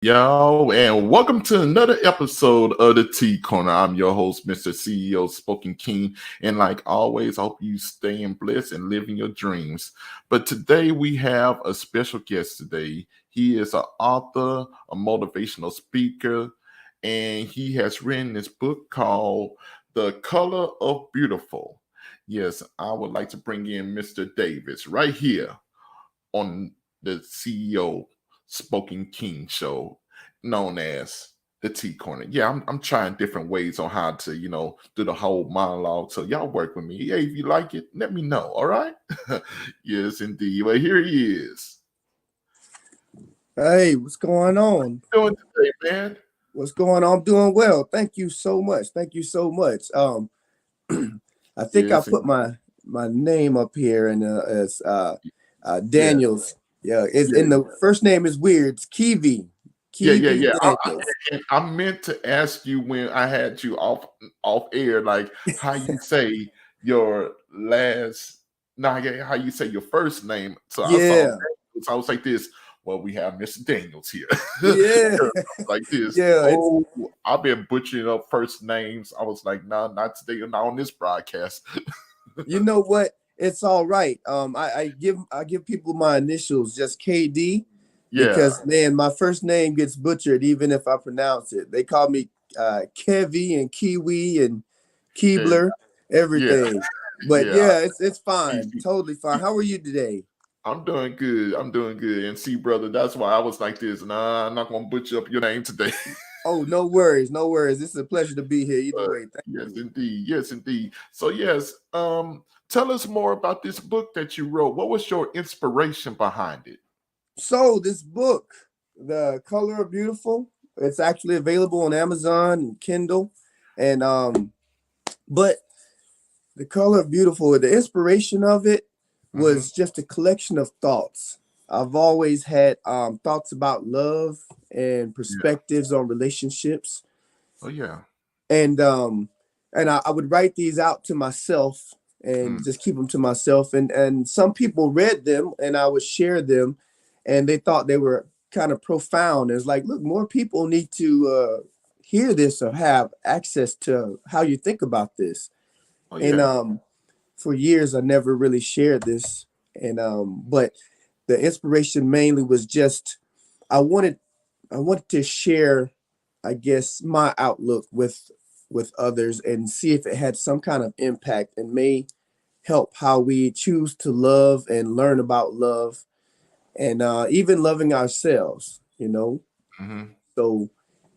Yo, and welcome to another episode of the T Corner. I'm your host, Mr. CEO Spoken King, and like always, I hope you staying blessed and living your dreams. But today we have a special guest today. He is an author, a motivational speaker, and he has written this book called The Color of Beautiful. Yes, I would like to bring in Mr. Davis right here on the CEO Spoken King show, known as the T Corner. Yeah, I'm trying different ways on how to, do the whole monologue. So y'all work with me. Hey, if you like it, let me know. All right. Yes, indeed. Well, here he is. Hey, what's going on? How you doing today, man? What's going on? I'm doing well. Thank you so much. Thank you so much. I think I Yes, put my name up here and as yeah, Daniels. Yeah, it's yeah, in the first name is weird. It's Kevie. Kevie yeah. Daniels. I meant to ask you when I had you off air, like how you say your last, nah, yeah, how you say your first name. So I saw Yeah, Daniels. I was like this. Well, we have Mr. Daniels here. yeah, Like this. yeah. It's Oh, I've been butchering up first names. I was like, nah, not today, not on this broadcast. you know what? It's all right. I give people my initials, just KD, Yeah, because man, my first name gets butchered even if I pronounce it. They call me Kevy and Kiwi and and Keebler, yeah, everything. But yeah. yeah, it's fine, Easy. totally fine. How are you today? I'm doing good. I'm doing good. And see, brother, that's why I was like this. Nah, I'm not gonna butcher up your name today. Oh, no worries, no worries. It's a pleasure to be here either But way. Thank yes, you. indeed. Yes, indeed. So yes, tell us more about this book that you wrote. What was your inspiration behind it? So this book, The Color of Beautiful, it's actually available on Amazon and Kindle. And but The Color of Beautiful, the inspiration of it Mm-hmm. was just a collection of thoughts. I've always had thoughts about love and Yeah. perspectives on relationships, Oh yeah. and I would write these out to myself and Mm. just keep them to myself. And some people read them, and I would share them, and they thought they were kind of profound. It's like, look, more people need to hear this or have access to how you think about this. Oh And yeah. for years I never really shared this, and but the inspiration mainly was just I wanted I wanted to share, I guess, my outlook with others and see if it had some kind of impact and may help how we choose to love and learn about love, and even loving ourselves. Mm-hmm. So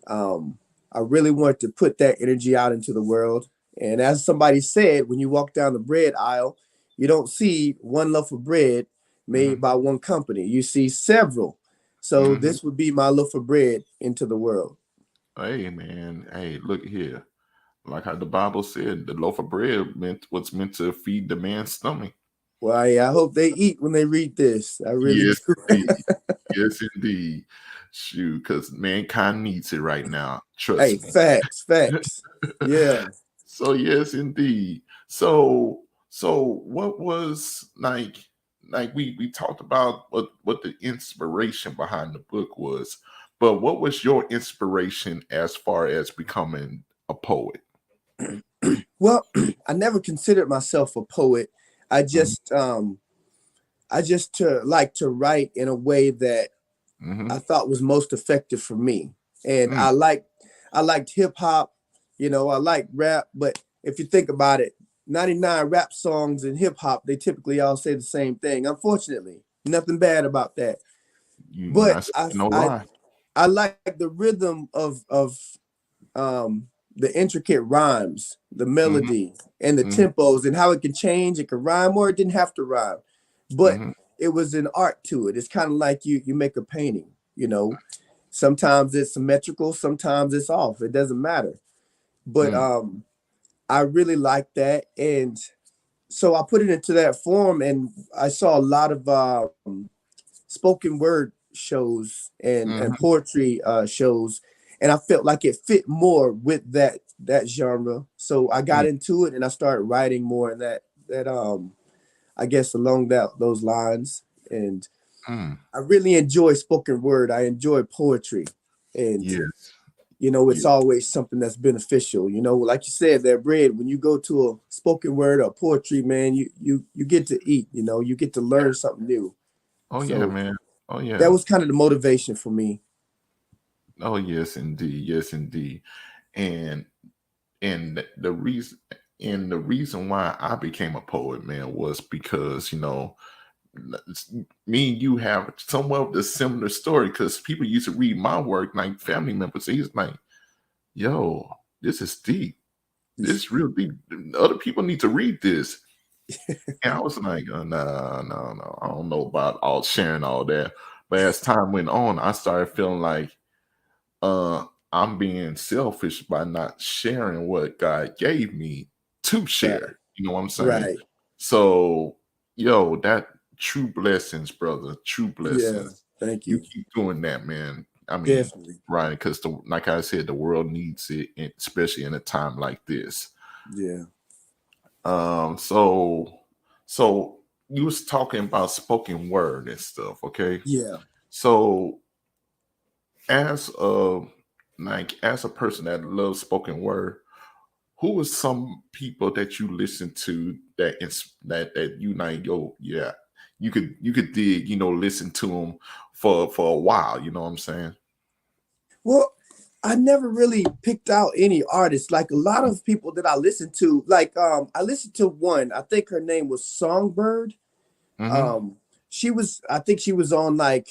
um, I really wanted to put that energy out into the world. And as somebody said, when you walk down the bread aisle, you don't see one loaf of bread made Mm-hmm. by one company. You see several. So Mm-hmm. this would be my loaf of bread into the world. Hey man. Hey, look here. Like how the Bible said, the loaf of bread meant to feed the man's stomach. Well, I hope they eat when they read this. I really Yes, do. indeed. Yes, indeed. Shoot, because mankind needs it right now. Hey, Trust me. facts, facts. Yeah. So yes, indeed. So what was like we talked about what the inspiration behind the book was, but what was your inspiration as far as becoming a poet? Well, I never considered myself a poet. I Mm-hmm. just like to write in a way that Mm-hmm. I thought was most effective for me. And Mm, I liked hip hop, I like rap, but if you think about it, 99 rap songs and hip hop, they typically all say the same thing. Unfortunately, nothing bad about that. you But not saying no I lie. I like the rhythm of the intricate rhymes, the Mm-hmm. melody, and the Mm-hmm. tempos, and how it can change. It could rhyme or it didn't have to rhyme, but Mm-hmm. it was an art to it. It's kind of like you make a painting. Sometimes it's symmetrical, sometimes it's off. It doesn't matter. But Mm, I really like that, and so I put it into that form, and I saw a lot of spoken word shows and mhm, poetry shows, and I felt like it fit more with that genre. So I got mm, into it, and I started writing more in that I guess along those lines. And mm. I really enjoy spoken word. I enjoy poetry. And Yes. it's Yes. always something that's beneficial. Like you said, that bread, when you go to a spoken word or poetry, man, you get to eat, you get to learn something new. Oh yeah, So man. Oh that yeah. was kind of the motivation for me. Oh yes, indeed. Yes, indeed. And the reason why I became a poet, man, was because me and you have somewhat of the similar story. Because people used to read my work, like family members. He's like, "Yo, this is deep. This real deep. Other people need to read this." And I was like, "No, no, no. I don't know about all sharing all that." But as time went on, I started feeling like uh I'm being selfish by not sharing what God gave me to Right. share. You know what I'm saying? Right. So, yo, that true blessings, brother, true Yeah. blessings. Thank You you. keep doing that, man. I mean, Definitely. right, because like I said, the world needs it, especially in a time like this. Yeah. So you was talking about spoken word and stuff, okay? Yeah. So as a as a person that loves spoken word, who are some people that you listen to that you like, yo, yeah, you could dig, listen to them for a while, you know what I'm saying? Well, I never really picked out any artists. Like a lot of people that I listen to, like I listened to one, I think her name was Songbird. Mm-hmm. Um I think she was on like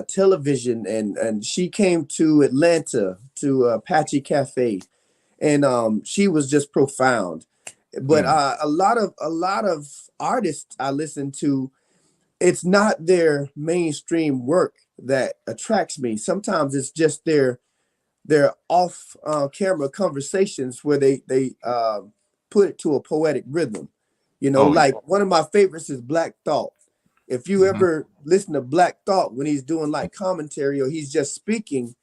television, and she came to Atlanta to Apache Cafe, and she was just profound. But Mm. a lot of artists I listen to, it's not their mainstream work that attracts me. Sometimes it's just their off camera conversations where they put it to a poetic rhythm. Oh yeah. Like one of my favorites is Black Thought. If you Mm-hmm. ever listen to Black Thought when he's doing like commentary or he's just speaking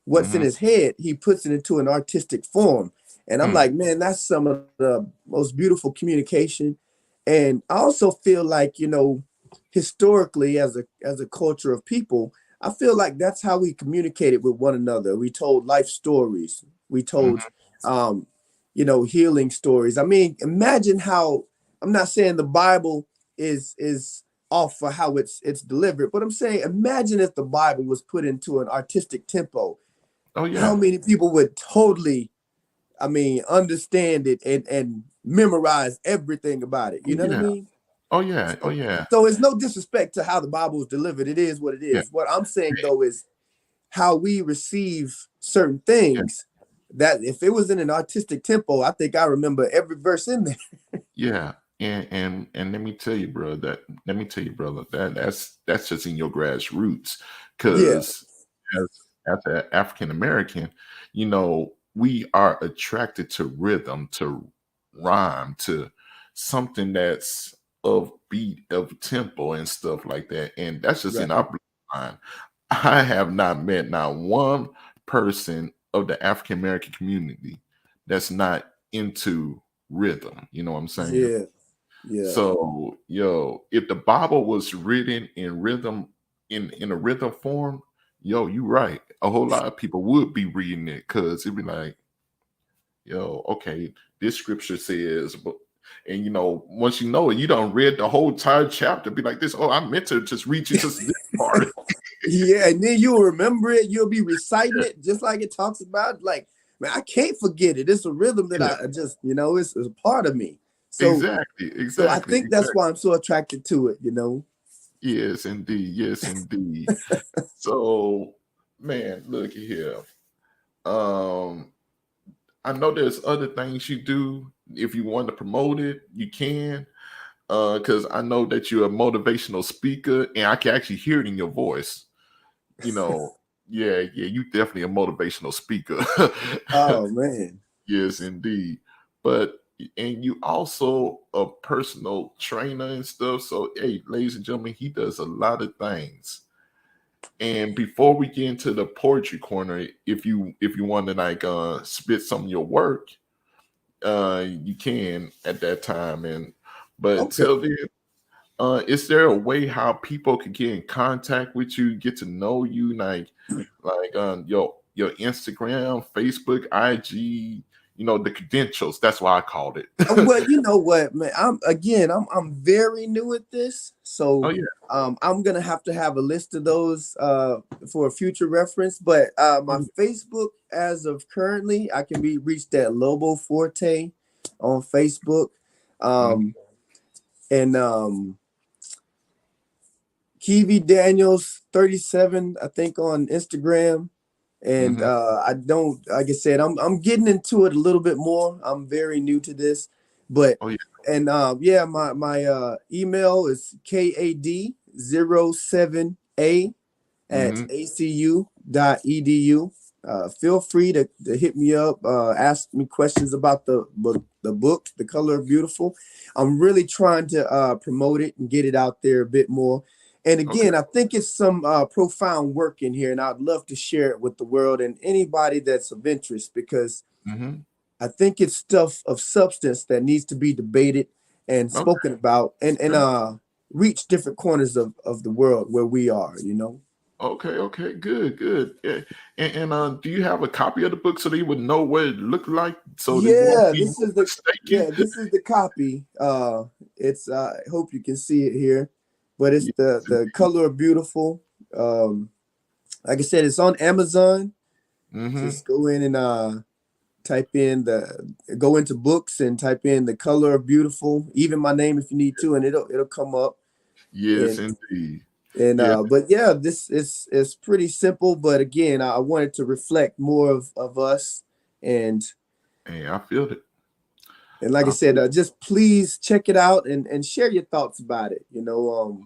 what's in Mm-hmm. his head, he puts it into an artistic form. And I'm Mm. like, man, that's some of the most beautiful communication. And I also feel like, historically as a culture of people, I feel like that's how we communicated with one another. We told life stories. We told Mm-hmm. um, healing stories. I mean, imagine how, I'm not saying the Bible is off for how it's delivered, but I'm saying imagine if the Bible was put into an artistic tempo, Oh how yeah. many people would totally, I mean, understand it and memorize everything about it. Oh You know what I yeah. mean? Oh yeah. Oh So, yeah. so it's no disrespect to how the Bible is delivered. It is what it Yeah. is. What I'm saying though is how we receive certain Yeah. things. That if it was in an artistic tempo, I think I remember every verse in there. Yeah, and let me tell you, brother, that's just in your grassroots. Yeah, Because as an African American, we are attracted to rhythm, to rhyme, to something that's of beat, of tempo, and stuff like that. And that's just in right. our bloodline. I have not met not one person of the African American community that's not into rhythm. You know what I'm saying? Yeah, yeah, So, yo, if the Bible was written in rhythm, in a rhythm form, yo, you right. A whole lot of people would be reading it because it'd be like, yo, okay, this scripture says, but and once you know it, you don't read the whole entire chapter, be like this. Oh, I meant to just read you just this part. yeah. And then you'll remember it. You'll be reciting it just like it talks about. Like, man, I can't forget it. It's a rhythm that Yeah, I just, it's a part of me. So, exactly, so I exactly, think that's exactly. why I'm so attracted to it. Yes, indeed. Yes, indeed. So, man, look here. Um, I know there's other things you do. If you want to promote it, you can. Because I know that you're a motivational speaker, and I can actually hear it in your voice. You know, yeah, yeah, you definitely a motivational speaker. Oh man. Yes, indeed. But and you also a personal trainer and stuff. So, hey, ladies and gentlemen, he does a lot of things. And before we get into the poetry corner, if you want to like spit some of your work, you can at that time. And but Okay. till then, is there a way how people could get in contact with you, get to know you, like your Instagram, Facebook, IG, the credentials. That's why I called it. Well, you know what, man? I'm very new at this, Oh so yeah. I'm gonna have to have a list of those for a future reference. But my Facebook, as of currently, I can be reached at Lobo Forte on Facebook, Mhm. um, and Kevie Daniels 37, I think, on Instagram. And Mhm. I don't, like I said, I'm getting into it a little bit more. I'm very new to this, but Oh yeah. and yeah, my email is KAD07A at Mhm. acu.edu. Feel free to hit me up, ask me questions about the book, The Color of Beautiful. I'm really trying to promote it and get it out there a bit more. And Okay. again, I think it's some profound work in here, and I'd love to share it with the world and anybody that's of interest, because Mhm. I think it's stuff of substance that needs to be debated and Okay. spoken about, and Okay. reach different corners of the world where we are, you know. Okay. Okay. Good. Good. Yeah. And do you have a copy of the book so they would know what it looked like, so they won't Yeah, be this is the mistaken? this is the copy. It's I hope you can see it here, but it's Yes, the indeed. Color of Beautiful. Like I said, it's on Amazon. Mhm. Just go in and type in the go into books and type in The Color of Beautiful, even my name if you need to, and it'll come up. Yes, And indeed. and Yeah. but yeah, this is pretty simple. But again, I wanted to reflect more of us, and Hey, I feel it. like I I said, feel just please check it out and share your thoughts about it. You know,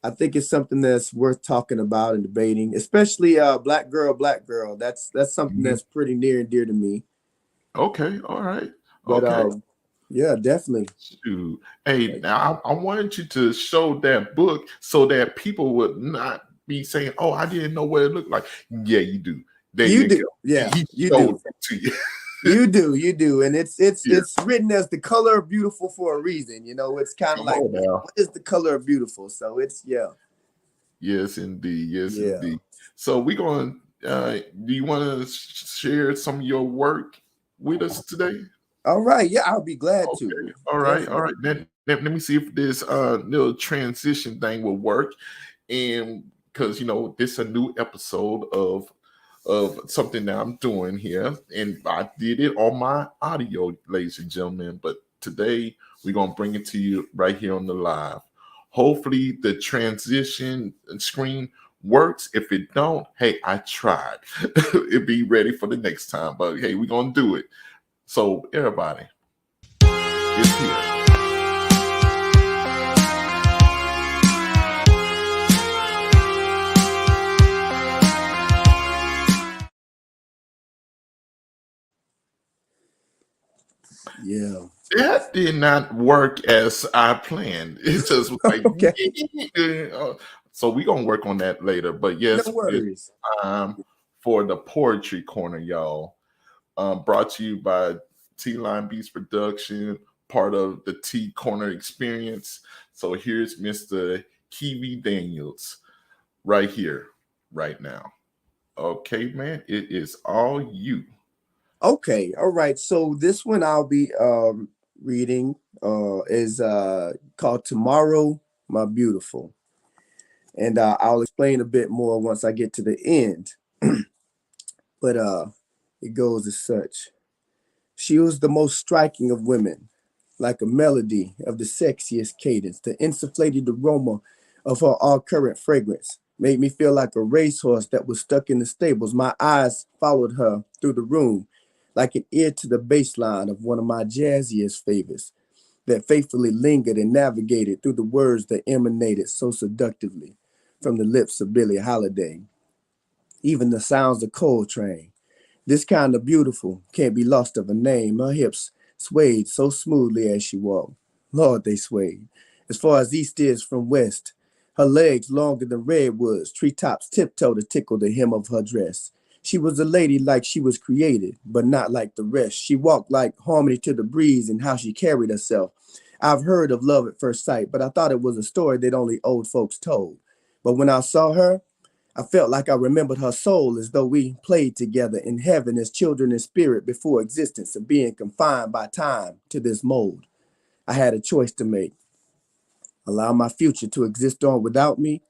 I think it's something that's worth talking about and debating, especially black girl, black girl. That's something Mhm. that's pretty near and dear to me. Okay. All right. But Okay. yeah, definitely. Shoot. Hey, now I wanted you to show that book so that people would not be saying, "Oh, I didn't know what it looked like." Yeah, you do. There You you go. do, yeah, He you showed do. it to you. You do, and it's it's Yeah. it's written as The Color of Beautiful for a reason. You know, it's kind of Come like on now. what is the color of beautiful? So it's yeah, Yes, indeed. Yes, yeah. indeed. So we're going. Do you want to share some of your work with us today? All right, yeah, I'll be glad Okay. to. All right. All Definitely. right. Let me see if this little transition thing will work. And because this is a new episode of something that I'm doing here, and I did it on my audio, ladies and gentlemen. But today we're gonna bring it to you right here on the live. Hopefully, the transition screen works. If it don't, hey, I tried. It'll be ready for the next time. But hey, we're gonna do it. So everybody, it's here. Yeah. That did not work as I planned. It just was like, Okay. so we're gonna work on that later. But No yes, it's worries. time for the poetry corner, y'all. Brought to you by T Line Beats Production, part of the T Corner Experience. So here's Mr. Kevie Daniels right here, right now. Okay, man, it is all you. Okay. All right. So this one I'll be reading is called Tomorrow, My Beautiful. And I'll explain a bit more once I get to the end. But it goes as such. She was the most striking of women, like a melody of the sexiest cadence. The insufflated aroma of her all current fragrance made me feel like a racehorse that was stuck in the stables. My eyes followed her through the room like an ear to the bass line of one of my jazziest favorites that faithfully lingered and navigated through the words that emanated so seductively from the lips of Billie Holiday. Even the sounds of Coltrane, this kind of beautiful can't be lost of a name. Her hips swayed so smoothly as she walked. Lord, they swayed. As far as east is from west, her legs longer than redwoods, treetops tiptoe to tickle the hem of her dress. She was a lady like she was created, but not like the rest. She walked like harmony to the breeze in how she carried herself. I've heard of love at first sight, but I thought it was a story that only old folks told. But when I saw her, I felt like I remembered her soul as though we played together in heaven as children in spirit before existence and being confined by time to this mold. I had a choice to make: allow my future to exist on without me,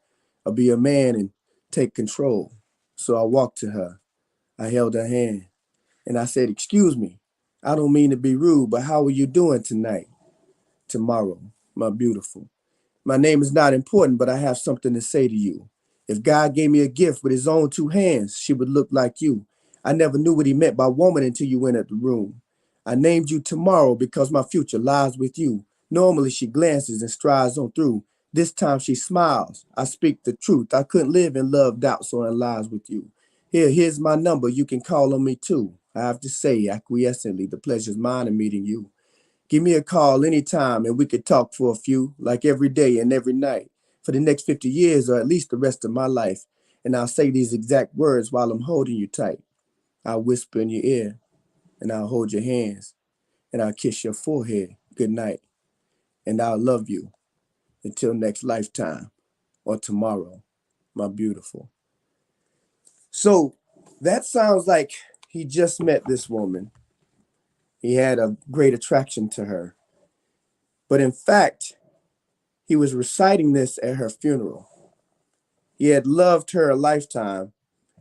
or be a man and take control. So I walked to her. I held her hand and I said, "Excuse me. I don't mean to be rude, but how are you doing tonight? Tomorrow, my beautiful. My name is not important, but I have something to say to you. If God gave me a gift with his own two hands, she would look like you. I never knew what he meant by woman until you entered the room. I named you Tomorrow because my future lies with you." Normally she glances and strides on through. This time she smiles. I speak the truth. I couldn't live in love, doubts, or in lies with you. Here's my number. You can call on me too. I have to say acquiescently, the pleasure's mine in meeting you. Give me a call anytime and we could talk for a few, like every day and every night, for the next 50 years or at least the rest of my life. And I'll say these exact words while I'm holding you tight. I'll whisper in your ear and I'll hold your hands and I'll kiss your forehead good night. And I'll love you until next lifetime or tomorrow, my beautiful. So that sounds like he just met this woman. He had a great attraction to her. But in fact, he was reciting this at her funeral. He had loved her a lifetime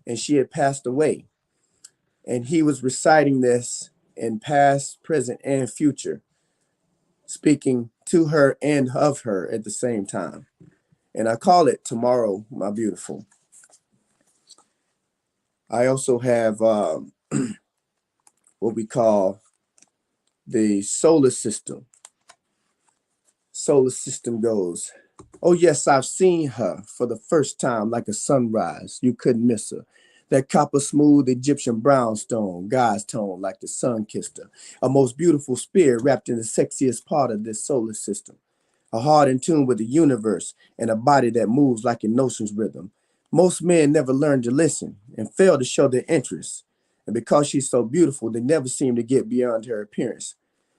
and she had passed away. And he was reciting this in past, present, and future, speaking to her and of her at the same time. And I call it Tomorrow, My Beautiful. I also have what we call the solar system. Solar system goes, "Oh, yes, I've seen her for the first time like a sunrise. You couldn't miss her. That copper smooth Egyptian brownstone, God's tone like the sun kissed her. A most beautiful spirit wrapped in the sexiest part of this solar system. A heart in tune with the universe and a body that moves like an ocean's rhythm. Most men never learn to listen and fail to show their interest. And because she's so beautiful, they never seem to get beyond her appearance.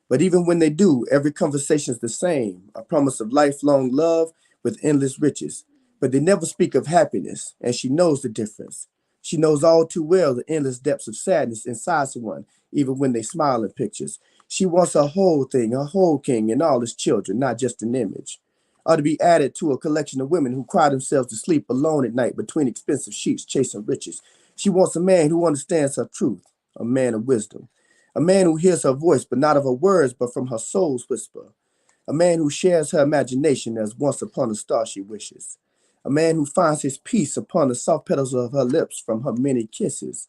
But even when they do, every conversation is the same, a promise of lifelong love with endless riches. But they never speak of happiness, and she knows the difference. She knows all too well the endless depths of sadness inside someone, even when they smile in pictures. She wants a whole thing, a whole king and all his children, not just an image. Ought to be added to a collection of women who cry themselves to sleep alone at night between expensive sheets chasing riches. She wants a man who understands her truth, a man of wisdom. A man who hears her voice, but not of her words, but from her soul's whisper. A man who shares her imagination as once upon a star she wishes. A man who finds his peace upon the soft petals of her lips from her many kisses.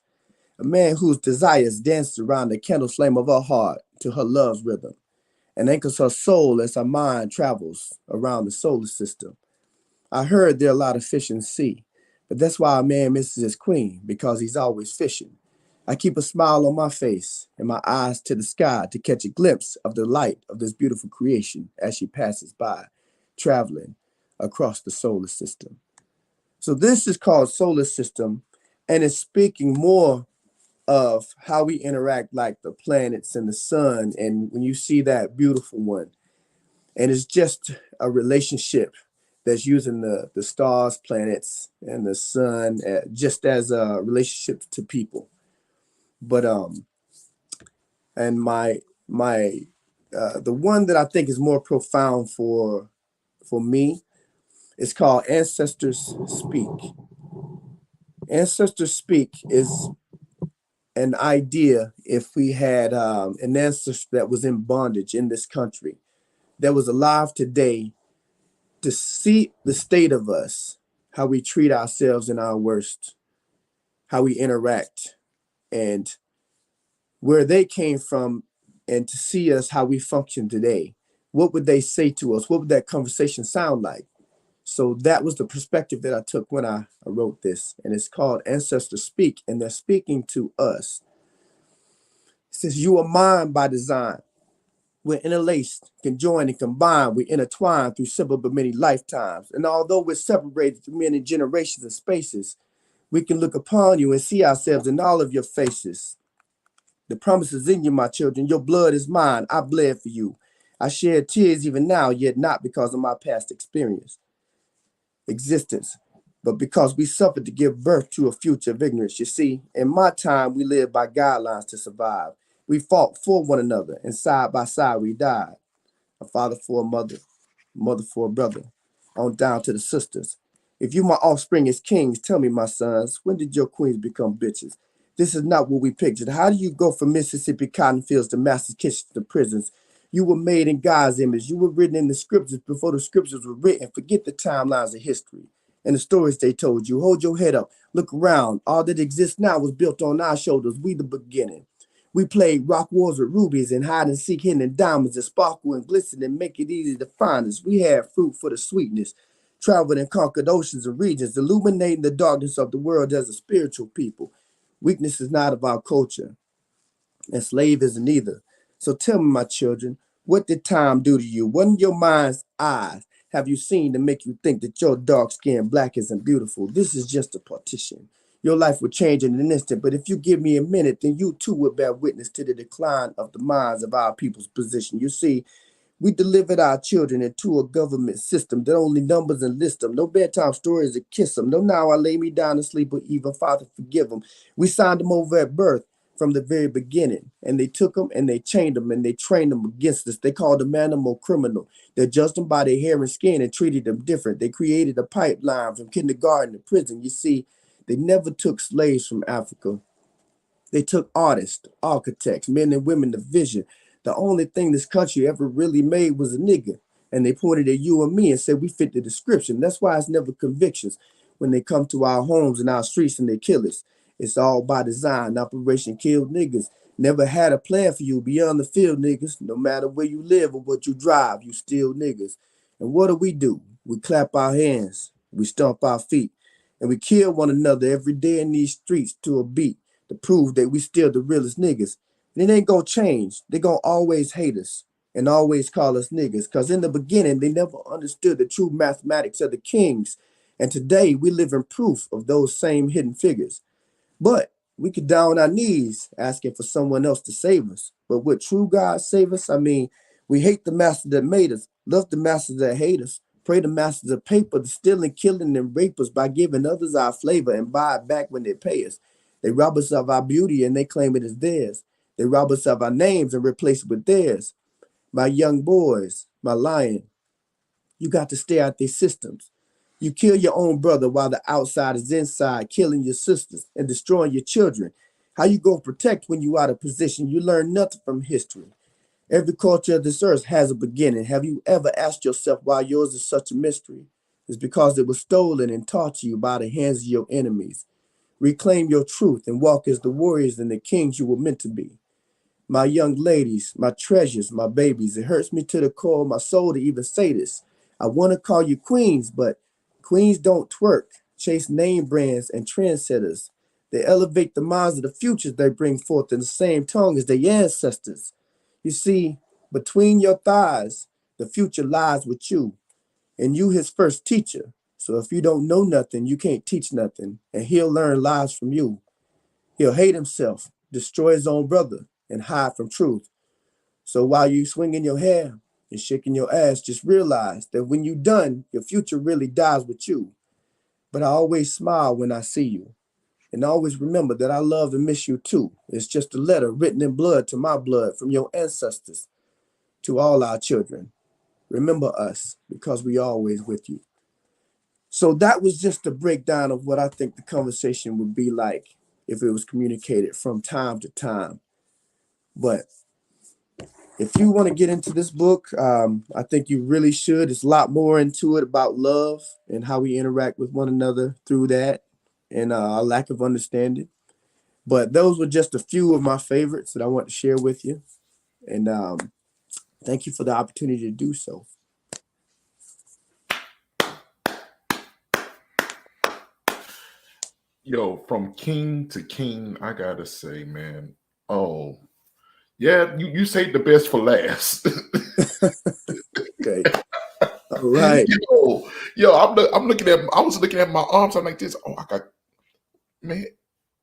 A man whose desires dance around the candle flame of her heart to her love's rhythm and anchors her soul as her mind travels around the solar system. I heard there are a lot of fish in the sea, but that's why a man misses his queen, because he's always fishing. I keep a smile on my face and my eyes to the sky to catch a glimpse of the light of this beautiful creation as she passes by, traveling across the solar system. So this is called solar system, and it's speaking more of how we interact like the planets and the sun. And when you see that beautiful one, and it's just a relationship that's using the stars, planets, and the sun just as a relationship to people. But and my the one that I think is more profound for me is called Ancestors Speak. Ancestors Speak is an idea if we had an ancestor that was in bondage in this country, that was alive today, to see the state of us, how we treat ourselves in our worst, how we interact, and where they came from, and to see us how we function today. What would they say to us? What would that conversation sound like? So that was the perspective that I took when I wrote this, and it's called Ancestors Speak, and they're speaking to us. It says, "You are mine by design. We're interlaced, conjoined, and combined. We intertwine through several but many lifetimes. And although we're separated through many generations and spaces, we can look upon you and see ourselves in all of your faces. The promise is in you, my children. Your blood is mine. I bled for you. I shed tears even now, yet not because of my past experience, existence. but because we suffered to give birth to a future of ignorance. You see, in my time, we lived by guidelines to survive. We fought for one another, and side by side we died. A father for a mother, mother for a brother, on down to the sisters. If you my offspring as kings, tell me, my sons, when did your queens become bitches? This is not what we pictured. How do you go from Mississippi cotton fields to master's kitchens to prisons? You were made in God's image. You were written in the scriptures before the scriptures were written. Forget the timelines of history and the stories they told you. Hold your head up. Look around. All that exists now was built on our shoulders. We the beginning. We played rock wars with rubies and hide and seek hidden diamonds that sparkle and glisten and make it easy to find us. We had fruit for the sweetness, traveled and conquered oceans and regions, illuminating the darkness of the world as a spiritual people. Weakness is not of our culture, and slave isn't either. So tell me, my children, what did time do to you? What in your mind's eyes have you seen to make you think that your dark skin black isn't beautiful? This is just a partition. Your life would change in an instant, but if you give me a minute, then you too will bear witness to the decline of the minds of our people's position. You see, we delivered our children into a government system that only numbers and lists them. No bedtime stories to kiss them. No now I lay me down to sleep or even Father forgive them. We signed them over at birth from the very beginning. And they took them and they chained them and they trained them against us. They called them animal criminal. They judged them by their hair and skin and treated them different. They created a pipeline from kindergarten to prison. You see, they never took slaves from Africa. They took artists, architects, men and women of vision. The only thing this country ever really made was a nigga. And they pointed at you and me and said we fit the description. That's why it's never convictions when they come to our homes and our streets and they kill us. It's all by design. Operation Kill Niggas. Never had a plan for you beyond the field, niggas. No matter where you live or what you drive, you still niggas. And what do? We clap our hands. We stomp our feet. And we kill one another every day in these streets to a beat to prove that we still the realest niggas. And it ain't gonna change. They gonna always hate us and always call us niggas. Cause in the beginning, they never understood the true mathematics of the kings. And today we live in proof of those same hidden figures. But we could down on our knees asking for someone else to save us. But would true God save us? I mean, we hate the master that made us, love the masters that hate us, pray the masters of paper, the stealing, killing, and rape us by giving others our flavor and buy it back when they pay us. They rob us of our beauty and they claim it is theirs. They rob us of our names and replace it with theirs. My young boys, my lion, you got to stay out their systems. You kill your own brother while the outside is inside, killing your sisters and destroying your children. How you go protect when you out of position? You learn nothing from history. Every culture of this earth has a beginning. Have you ever asked yourself why yours is such a mystery? It's because it was stolen and taught to you by the hands of your enemies. Reclaim your truth and walk as the warriors and the kings you were meant to be. My young ladies, my treasures, my babies, it hurts me to the core of my soul to even say this. I want to call you queens, but queens don't twerk, chase name brands and trendsetters. They elevate the minds of the futures they bring forth in the same tongue as their ancestors. You see, between your thighs, the future lies with you, and you his first teacher. So if you don't know nothing, you can't teach nothing, and he'll learn lies from you. He'll hate himself, destroy his own brother, and hide from truth. So while you swinging your hair and shaking your ass, just realize that when you're done, your future really dies with you. But I always smile when I see you. And always remember that I love and miss you too. It's just a letter written in blood to my blood from your ancestors to all our children. Remember us because we always with you. So that was just a breakdown of what I think the conversation would be like if it was communicated from time to time. But if you want to get into this book, I think you really should. There's a lot more into it about love and how we interact with one another through that and our lack of understanding. But those were just a few of my favorites that I want to share with you. And thank you for the opportunity to do so. Yo, from king to king, I gotta say, man. Oh, yeah, you saved the best for last. Okay. All right. I'm looking at. I was looking at my arms. I'm like this. Oh, I got man.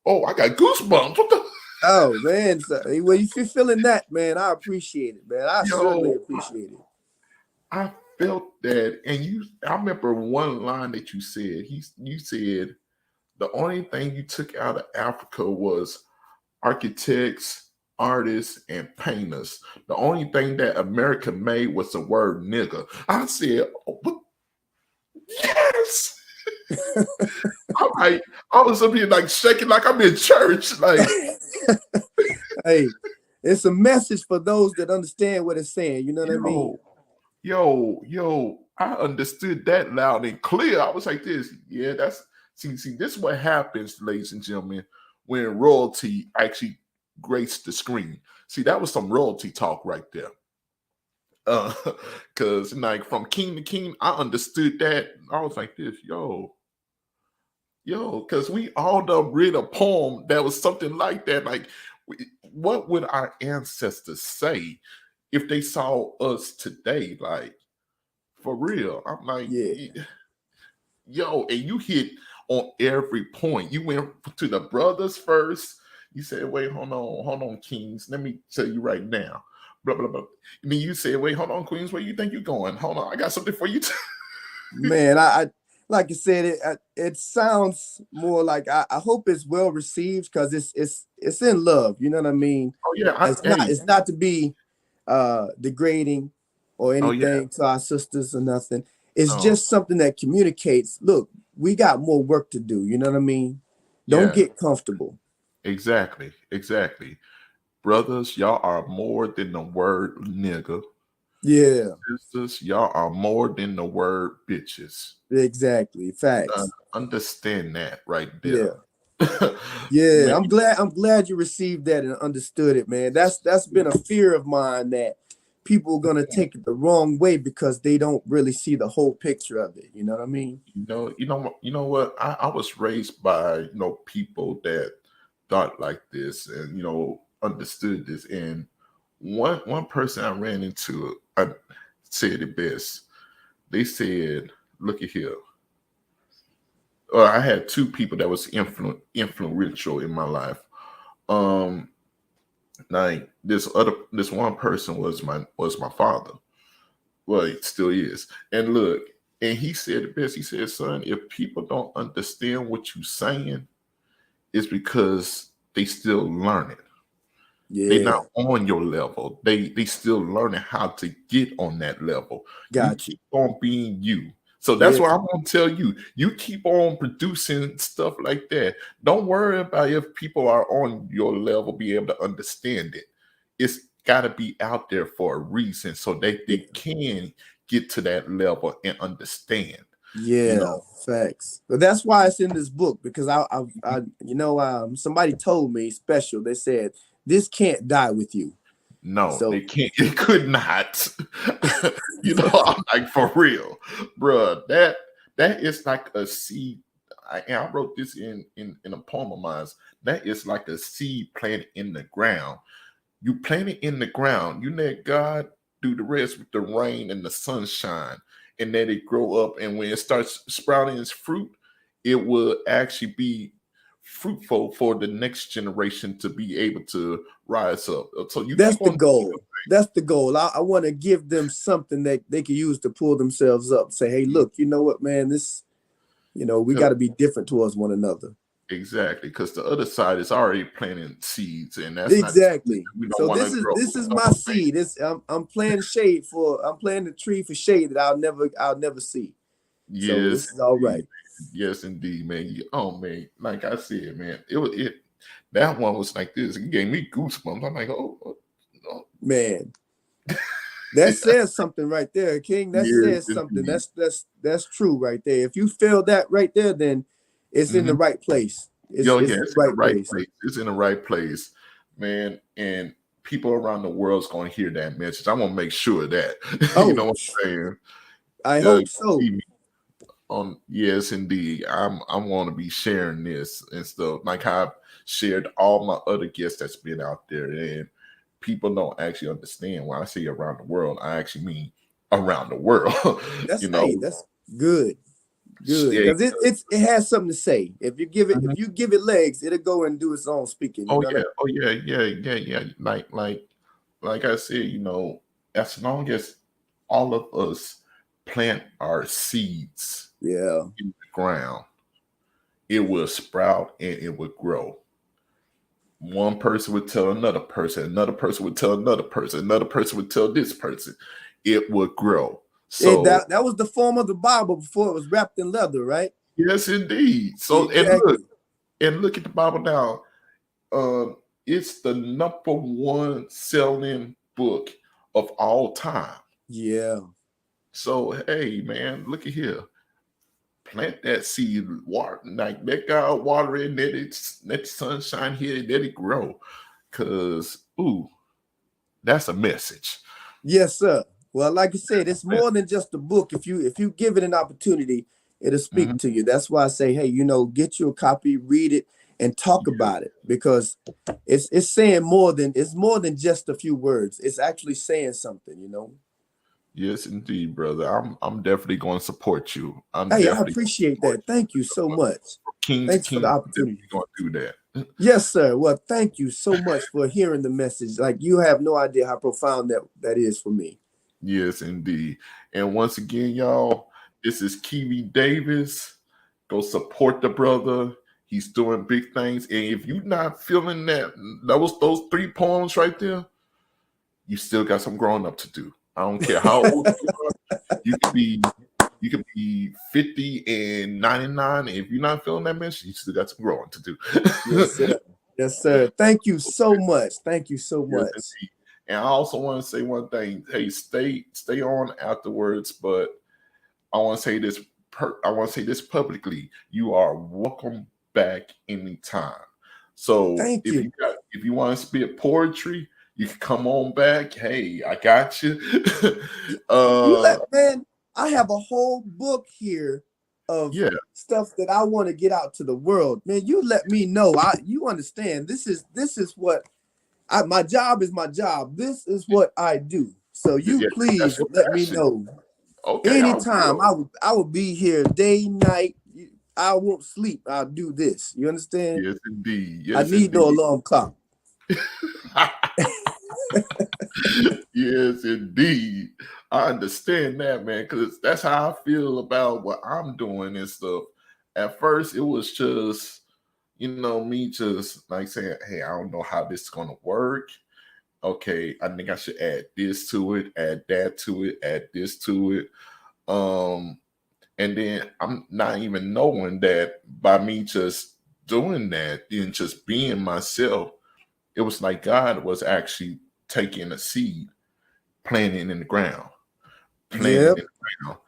Oh, I got goosebumps. What the? Oh man. So, well, if you're feeling that, man, I appreciate it, man. I certainly Yo, appreciate it. I felt that, and I remember one line that you said. You said the only thing you took out of Africa was architects, artists, and painters. The only thing that America made was the word nigga. I said, oh, but yes. I'm like, I was up here like shaking like I'm in church. Like, Hey, it's a message for those that understand what it's saying. You know what I mean? yo, yo, I understood that loud and clear. I was like this. Yeah, that's see, this is what happens, ladies and gentlemen, when royalty actually graced the screen. See, that was some royalty talk right there. Uh, cause like from king to king, I understood that. I was like this, yo, because we all done read a poem that was something like that. Like, what would our ancestors say if they saw us today? Like, for real. I'm like, Yeah. yo, and you hit on every point. You went to the brothers first. You said, wait, hold on, Kings. Let me tell you right now. Blah, blah, blah. And then you said, wait, hold on, Queens, where you think you're going? Hold on, I got something for you. Man, I like you said, it sounds more like I hope it's well received because it's in love. You know what I mean? Oh, yeah. Hey, It's not to be degrading or oh, yeah. anything to our sisters or nothing. It's Oh, just something that communicates. Look, we got more work to do. You know what I mean? Don't yeah. get comfortable. Exactly. Exactly. Brothers, y'all are more than the word nigga. Yeah, Sisters, y'all are more than the word bitches. exactly. Facts. Understand that right there. Yeah. Yeah, Man, I'm glad you received that and understood it, man. That's been a fear of mine that people are gonna take it the wrong way because they don't really see the whole picture of it. You know what I mean? you know what? I was raised by people that thought like this and understood this. And one person I ran into, I said it best. They said, "Look at here." I had two people that was influential in my life. Um, like this one person was my father. Well, it still is. And look, and he said it best. He said, "Son, if people don't understand what you're saying, it's because they still learning. They're not Yeah, on your level. They still learning how to get on that level. You got you. keep on being you." So that's Yeah, what I'm gonna tell you. You keep on producing stuff like that. Don't worry about if people are on your level, be able to understand it. It's gotta be out there for a reason so they yeah, can get to that level and understand. You yeah. know, Facts. But that's why it's in this book because somebody told me special. They said this can't die with you. no, So they can't. It could not. I'm like for real, bruh. That is like a seed. And I wrote this in a poem of mine. That is like a seed planted in the ground. You plant it in the ground. You let God do the rest with the rain and the sunshine, and let it grow up. And when it starts sprouting its fruit, it will actually be fruitful for the next generation to be able to rise up. So you that's keep the on. goal. That's the goal. I want to give them something that they can use to pull themselves up. Say, hey, look, you know what, man? We got to be different towards one another. Exactly, because the other side is already planting seeds, and that's not something Exactly. that we don't So want this to is grow. this is Come my on, man. seed. I'm planting the tree for shade that I'll never see. So Yes, this is all indeed. right, Yes, indeed, man. Oh man, like I said, man, it. That one was like this. It gave me goosebumps. I'm like, oh. man. That says something right there, King. That Yes, says something. indeed. That's true right there. If you feel that right there, then it's in the Hmm. right place. Yo, It's yeah, in the it's in the right right place. place. It's in the right place, man. And people around the world's gonna hear that message. I'm gonna make sure of that. You Oh, know what I'm saying? I hope so. See me on yes, indeed. I want to be sharing this and stuff. Like how I've shared all my other guests that's been out there, and people don't actually understand when I say around the world. I actually mean around the world. you know, That's good. Good, yeah. because it has something to say. If you give it legs, it'll go and do its own speaking. You Oh know what I yeah, mean? oh yeah. Like I said, as long as all of us plant our seeds Yeah. in the ground, it will sprout and it will grow. One person would tell another person would tell another person would tell this person. It would grow. So That was the form of the Bible before it was wrapped in leather, right? yes, indeed. So Exactly. and look at the Bible now. It's the number one selling book of all time. Yeah. So hey, man, look at here. Plant that seed, water, like let God water it, let the sunshine here, let it grow. Cause that's a message. Yes, sir. Well, like I said, it's more than just a book. If you give it an opportunity, it'll speak Mhm. to you. That's why I say, hey, get you a copy, read it, and talk Yeah. about it, because it's saying more than just a few words. It's actually saying something. Yes, indeed, brother. I'm definitely going to support you. I'm Hey, I definitely going to appreciate support that. Thank you so you. much. From king to Thanks for the king, I'm opportunity. definitely going to do that. Yes, sir. Well, thank you so much for hearing the message. Like, you have no idea how profound that is for me. Yes, indeed. And once again, y'all, this is Kevie Davis. Go support the brother. He's doing big things. And if you're not feeling that was those 3 poems right there, you still got some growing up to do. I don't care how old you are. You could be 50 and 99. And if you're not feeling that message, you still got some growing to do. Yes, sir. Yes, sir. Thank you so much. Thank you so Yes, much. indeed. And I also want to say one thing. Hey, stay on afterwards, but I want to say this. I want to say this publicly. You are welcome back anytime. So Thank you. if you want to spit poetry, you can come on back. Hey, I got you. You uh, man, I have a whole book here of yeah, stuff that I want to get out to the world. Man, you let me know. You understand. This is what my job is my job. This is what I do. So you yeah, that's please your let me passion. know. Okay, I Anytime will. I will be here day, night. I won't sleep. I'll do this. You understand? Yes, indeed. I Yes, need no indeed. alarm clock. Yes, indeed. I understand that, man, because that's how I feel about what I'm doing and stuff. At first, it was just, me just like saying, hey, I don't know how this is going to work. Okay, I think I should add this to it, add that to it, add this to it. Um, and then I'm not even knowing that by me just doing that and just being myself, it was like God was actually taking a seed, planting it in the ground, planting it Yep. in the ground.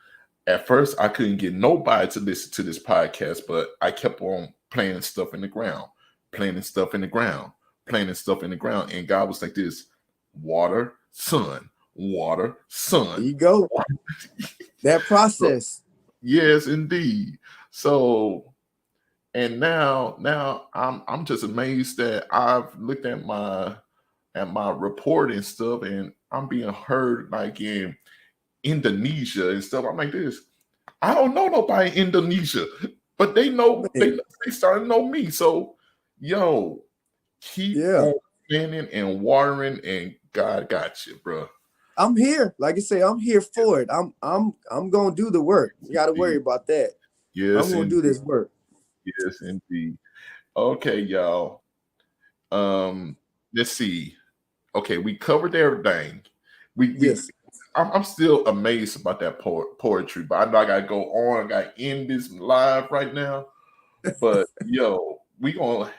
At first, I couldn't get nobody to listen to this podcast, but I kept on planting stuff in the ground, planting stuff in the ground, planting stuff in the ground. And God was like this: water, sun, water, There sun. you go. That So, process. yes, indeed. So, and now I'm just amazed that I've looked at my report and stuff, and I'm being heard like in Indonesia and stuff. I'm like this. I don't know nobody in Indonesia, but they know Man, they starting to know me. So, yo, keep yeah. on planting and watering, and God got you, bro. I'm here. Like I say, I'm here for it. I'm gonna do the work. You gotta worry Indeed. about that. I'm Yes, gonna do indeed. this work. Yes, indeed. Okay, y'all. Um, let's see. Okay, we covered everything. We Yes. I'm still amazed about that poetry, but I know I gotta go on. I gotta end this live right now. But yo, we gonna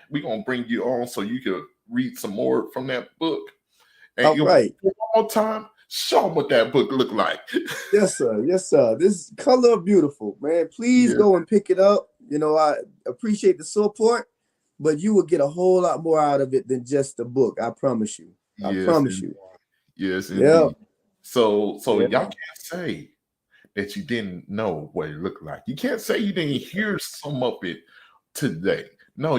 bring you on so you can read some more from that book. And All right. one more time, show them what that book look like. Yes, sir. Yes, sir. This color beautiful, man. Please Yes, go and pick it up. I appreciate the support, but you will get a whole lot more out of it than just the book. I promise you. I yes, promise you. yes, Yeah. indeed. So y'all Yeah. can't say that you didn't know what it looked like. You can't say you didn't hear some of it today. No,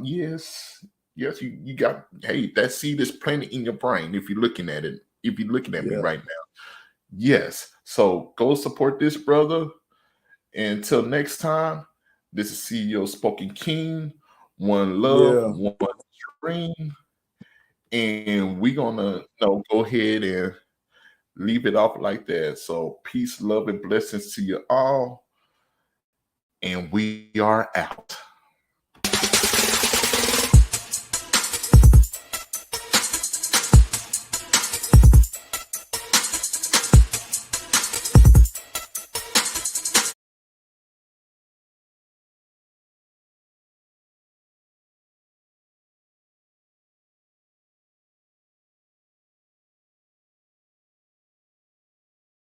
yes, you got. Hey, that seed is planted in your brain. If you're looking at it, if you're looking at me Yeah. right now, yes. So go support this brother. Until next time, this is CEO Spoken King. One love, Yeah. one dream, and we gonna go ahead and leave it off like that. So peace, love, and blessings to you all. And we are out.